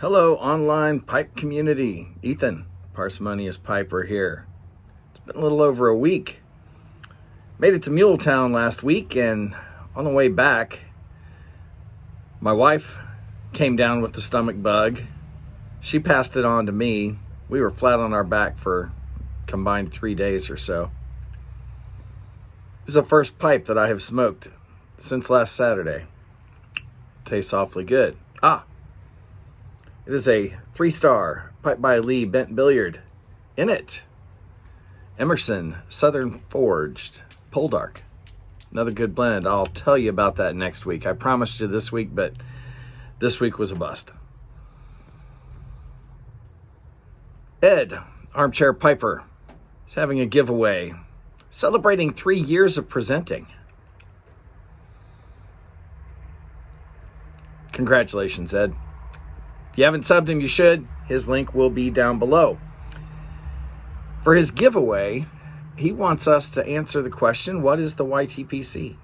Hello, online pipe community. Ethan, Parsimonious Piper here. It's been a little over a week. Made it to Mule Town last week, and on the way back, my wife came down with the stomach bug. She passed it on to me. We were flat on our back for combined 3 days or so. This is the first pipe that I have smoked since last Saturday. Tastes awfully good. It is a 3-star pipe by Lee bent billiard. In it, Emerson Southern Forged Poldark. Another good blend. I'll tell you about that next week. I promised you this week, but this week was a bust. Ed, Armchair Piper, is having a giveaway celebrating 3 years of presenting. Congratulations, Ed. If you haven't subbed him, you should. His link will be down below. For his giveaway, he wants us to answer the question, what is the YTPC?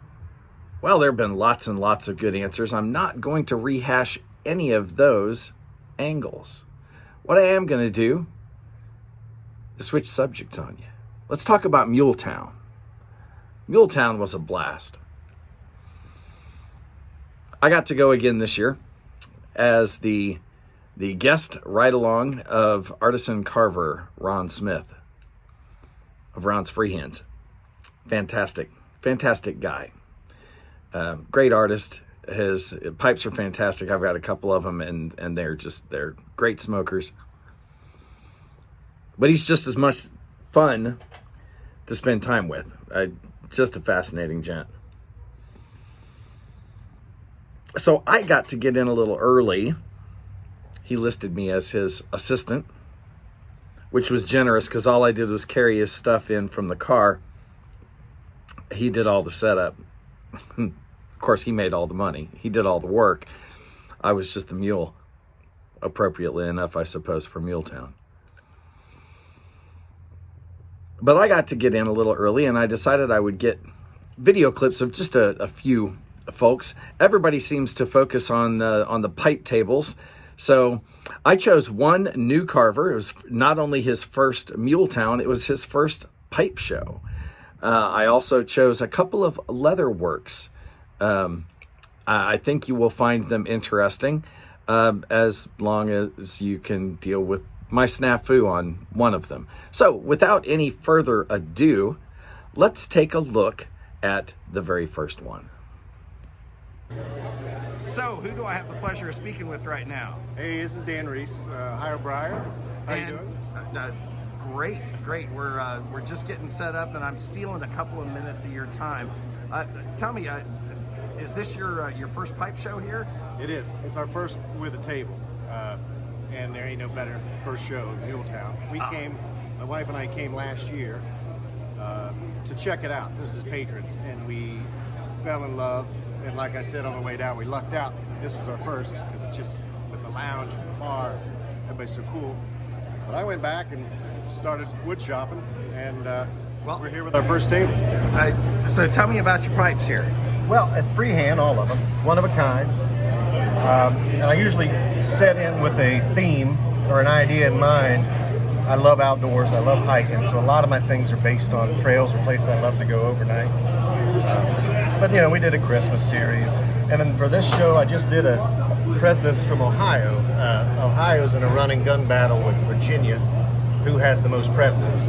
Well, there have been lots and lots of good answers. I'm not going to rehash any of those angles. What I am going to do is switch subjects on you. Let's talk about Mule Town. Mule Town was a blast. I got to go again this year as the guest ride-along of artisan carver Ron Smith of Ron's Freehands. Fantastic guy. Great artist. His pipes are fantastic. I've got a couple of them, and they're great smokers. But he's just as much fun to spend time with. Just a fascinating gent. So I got to get in a little early. He listed me as his assistant, which was generous because all I did was carry his stuff in from the car. He did all the setup. Of course, he made all the money. He did all the work. I was just the mule, appropriately enough, I suppose, for Mule Town. But I got to get in a little early, and I decided I would get video clips of just a few folks. Everybody seems to focus on the pipe tables. So I chose one new carver. It was not only his first Mule Town, it was his first pipe show. I also chose a couple of leather works. I think you will find them interesting, as long as you can deal with my snafu on one of them. So without any further ado, let's take a look at the very first one. So, who do I have the pleasure of speaking with right now? Hey, this is Dan Reese, Ohio Briar. How you doing? Great. We're just getting set up, and I'm stealing a couple of minutes of your time. Tell me, is this your first pipe show here? It is. It's our first with a table, and there ain't no better first show in Mule Town. My wife and I came last year to check it out. This is patrons, and we fell in love. And like I said on the way down, we lucked out. This was our first because it's just with the lounge and the bar, everybody's so cool. But I went back and started wood shopping, and we're here with our first table. So tell me about your pipes here. Well, it's freehand, all of them, one of a kind. And I usually set in with a theme or an idea in mind. I love outdoors, I love hiking, so a lot of my things are based on trails or places I love to go overnight. But we did a Christmas series, and then for this show I just did a Presidents from Ohio. Ohio's in a running gun battle with Virginia, who has the most presidents.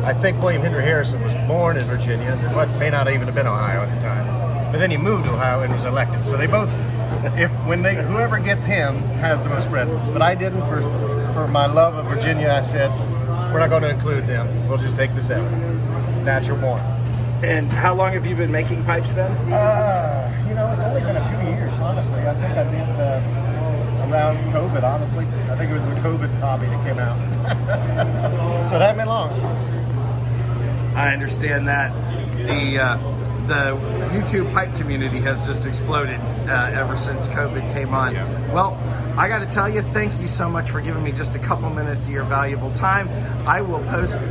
I think William Henry Harrison was born in Virginia, but may not even have been Ohio at the time. But then he moved to Ohio and was elected. So they both, whoever gets him has the most presidents. But I didn't. For my love of Virginia, I said we're not going to include them. We'll just take the 7. Natural born. And how long have you been making pipes then? It's only been a few years, honestly. I think I did around COVID, honestly. I think it was the COVID hobby that came out. So it hasn't been long. I understand that. The YouTube pipe community has just exploded ever since COVID came on. Yeah. Well, I got to tell you, thank you so much for giving me just a couple minutes of your valuable time. I will post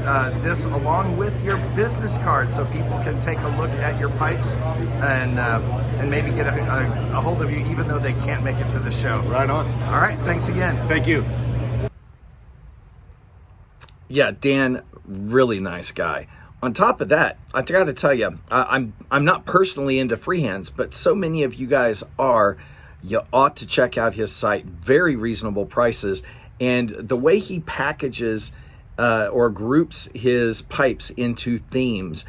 this along with your business card so people can take a look at your pipes and and maybe get a hold of you even though they can't make it to the show. Right on. All right, thanks again. Thank you. Yeah, Dan, really nice guy. On top of that, I got to tell you, I'm not personally into freehands, but so many of you guys are. You ought to check out his site. Very reasonable prices, and the way he packages or groups his pipes into themes.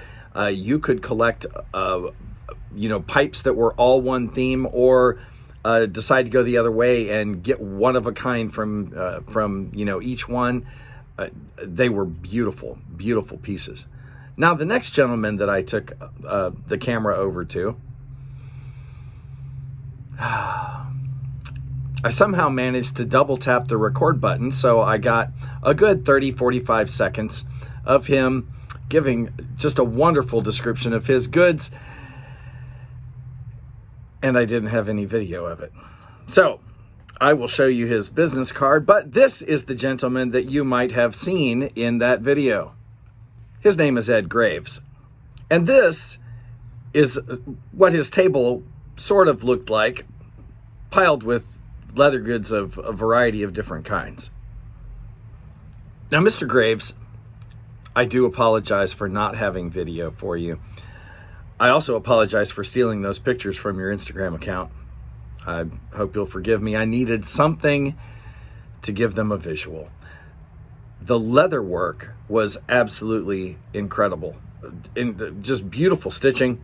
You could collect, pipes that were all one theme, or decide to go the other way and get one of a kind from each one. They were beautiful, beautiful pieces. Now, the next gentleman that I took the camera over to, I somehow managed to double tap the record button, so I got a good 30-45 seconds of him giving just a wonderful description of his goods, and I didn't have any video of it. So I will show you his business card, but this is the gentleman that you might have seen in that video. His name is Ed Graves, and this is what his table sort of looked like, piled with leather goods of a variety of different kinds. Now, Mr. Graves, I do apologize for not having video for you. I also apologize for stealing those pictures from your Instagram account. I hope you'll forgive me. I needed something to give them a visual. The leather work was absolutely incredible. Just beautiful stitching.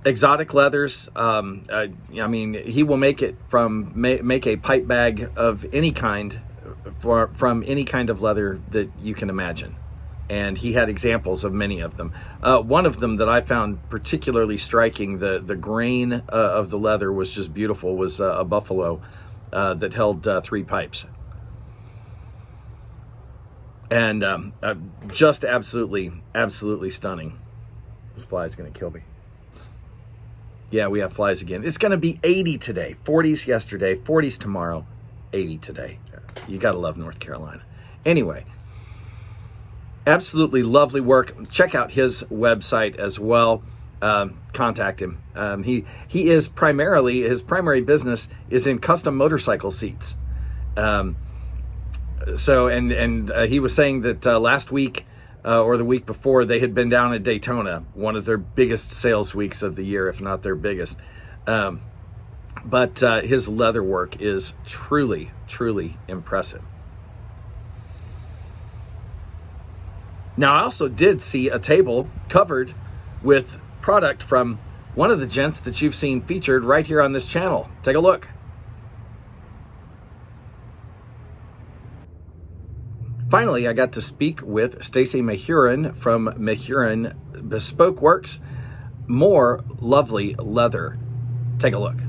Exotic leathers. He will make it make a pipe bag of any kind from any kind of leather that you can imagine. And he had examples of many of them. One of them that I found particularly striking, the grain of the leather was just beautiful, was a buffalo that held 3 pipes. And just absolutely, absolutely stunning. This fly is going to kill me. Yeah, we have flies again. It's going to be 80 today. 40s yesterday, 40s tomorrow, 80 today. You got to love North Carolina. Anyway, absolutely lovely work. Check out his website as well. Contact him. He is primarily, his primary business is in custom motorcycle seats. He was saying that last week or the week before, they had been down at Daytona, one of their biggest sales weeks of the year, if not their biggest. But his leather work is truly, truly impressive. Now, I also did see a table covered with product from one of the gents that you've seen featured right here on this channel. Take a look. Finally, I got to speak with Stacy Mahuran from Mahuran Bespoke Works. More lovely leather. Take a look.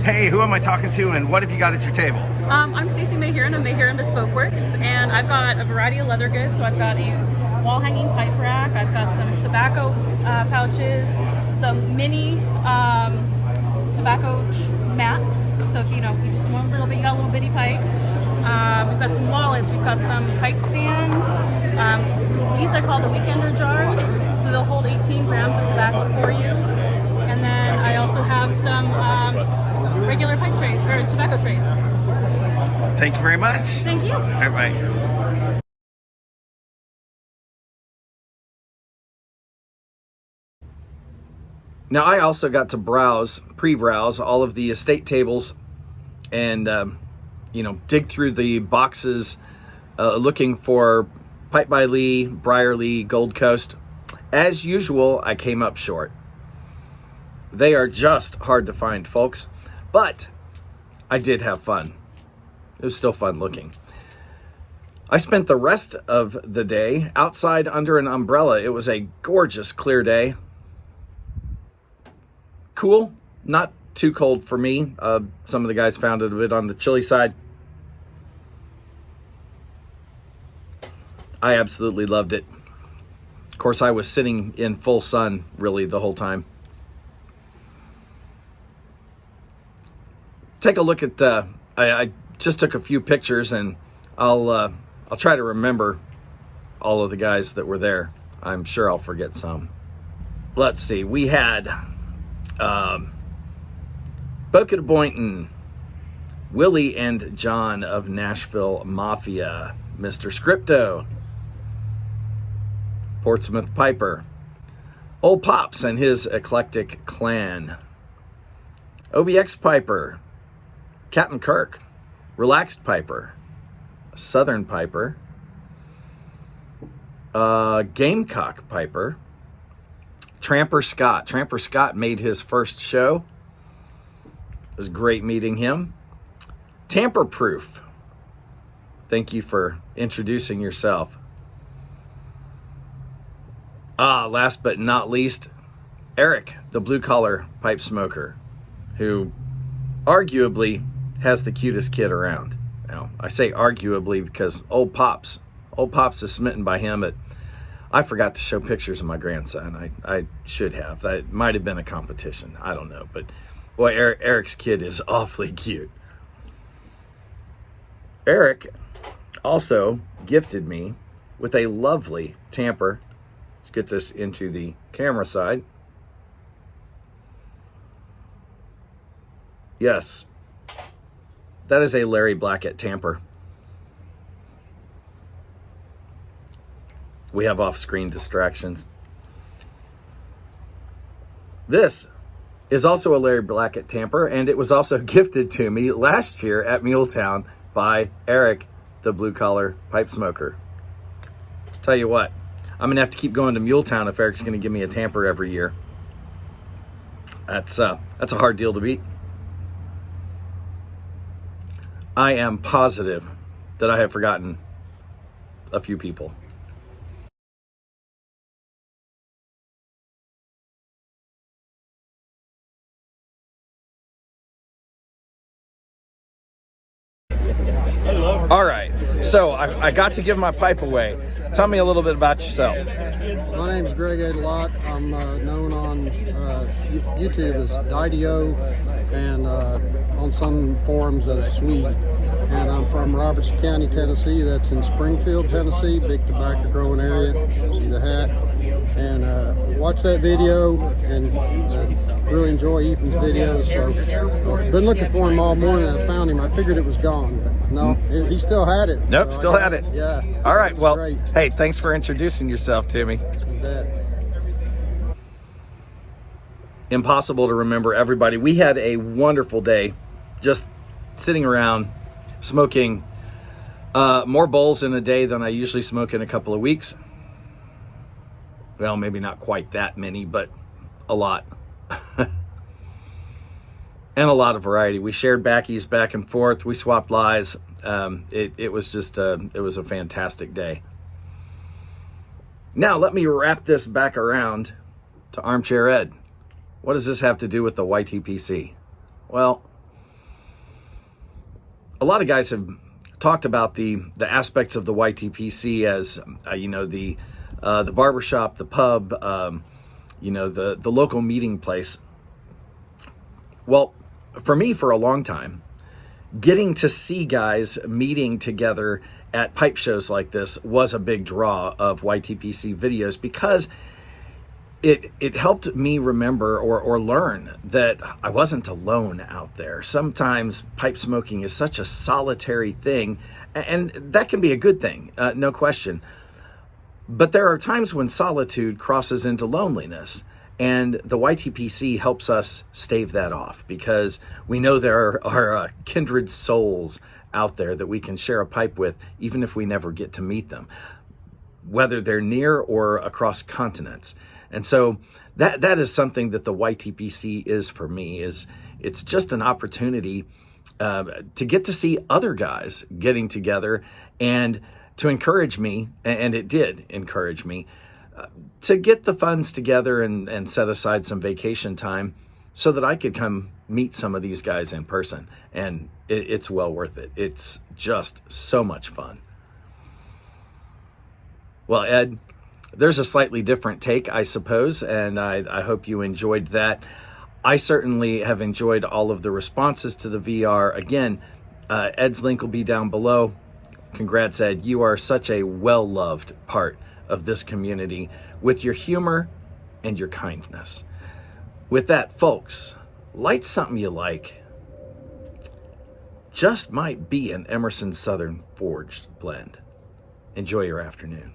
Hey, who am I talking to, and what have you got at your table? I'm Stacy Mahuran of Mahuran Bespoke Works, and I've got a variety of leather goods. So I've got a wall-hanging pipe rack, I've got some tobacco pouches, some mini tobacco mats. So if you just want a little bit, you got a little bitty pipe. We've got some wallets, we've got some pipe stands. These are called the weekender jars, so they'll hold 18 grams of tobacco for you. And then I also have some regular pipe trays, or tobacco trays. Thank you very much. Thank you. Bye-bye. Now, I also got to pre-browse all of the estate tables and, dig through the boxes looking for Pipe by Lee, Briarly, Gold Coast. As usual, I came up short. They are just hard to find, folks. But I did have fun. It was still fun looking. I spent the rest of the day outside under an umbrella. It was a gorgeous, clear day. Cool, not too cold for me. Some of the guys found it a bit on the chilly side. I absolutely loved it. Of course, I was sitting in full sun really the whole time. Take a look at, I just took a few pictures, and I'll try to remember all of the guys that were there. I'm sure I'll forget some. Let's see. We had Boca Boynton, Willie and John of Nashville Mafia, Mr. Scripto, Portsmouth Piper, Old Pops and his eclectic clan, OBX Piper, Captain Kirk, Relaxed Piper, Southern Piper, Gamecock Piper, Tramper Scott. Tramper Scott made his first show. It was great meeting him. Tamper Proof. Thank you for introducing yourself. Last but not least, Eric, the blue-collar pipe smoker, who arguably has the cutest kid around. Now, I say arguably because Old Pops is smitten by him, but I forgot to show pictures of my grandson. I should have. That might have been a competition. I don't know. But, boy, Eric's kid is awfully cute. Eric also gifted me with a lovely tamper. Let's get this into the camera side. Yes, that is a Larry Blackett tamper. We have off-screen distractions. This is also a Larry Blackett tamper, and it was also gifted to me last year at Mule Town by Eric, the blue-collar pipe smoker. Tell you what, I'm going to have to keep going to Mule Town if Eric's going to give me a tamper every year. That's a hard deal to beat. I am positive that I have forgotten a few people. All right, so I got to give my pipe away. Tell me a little bit about yourself. My name's Greg Adelot. I'm known on YouTube as Didio and on some forums as Sweet. And I'm from Robertson County, Tennessee. That's in Springfield, Tennessee, big tobacco growing area. See the hat. And watch that video and really enjoy Ethan's videos. So been looking for him all morning. I found him. I figured it was gone, but no, he still had it. Nope, so still had it. Yeah. All right, well, great. Hey, thanks for introducing yourself to me. You bet. Impossible to remember everybody. We had a wonderful day just sitting around smoking more bowls in a day than I usually smoke in a couple of weeks. Well, maybe not quite that many, but a lot. And a lot of variety. We shared backies back and forth. We swapped lies. It was just it was a fantastic day. Now, let me wrap this back around to Armchair Ed. What does this have to do with the YTPC? Well, a lot of guys have talked about the aspects of the YTPC as, the barbershop, the pub, the local meeting place. Well, for me, for a long time, getting to see guys meeting together at pipe shows like this was a big draw of YTPC videos because it helped me remember or learn that I wasn't alone out there. Sometimes pipe smoking is such a solitary thing, and that can be a good thing, no question. But there are times when solitude crosses into loneliness, and the YTPC helps us stave that off because we know there are kindred souls out there that we can share a pipe with, even if we never get to meet them, whether they're near or across continents. And so that is something that the YTPC is for me. It's just an opportunity to get to see other guys getting together and to encourage me, and it did encourage me, to get the funds together and set aside some vacation time so that I could come meet some of these guys in person. And it's well worth it. It's just so much fun. Well, Ed, there's a slightly different take, I suppose, and I hope you enjoyed that. I certainly have enjoyed all of the responses to the VR. Again, Ed's link will be down below. Congrats, Ed. You are such a well-loved part of this community with your humor and your kindness. With that, folks, light something you like. Just might be an Emerson Southern Forged blend. Enjoy your afternoon.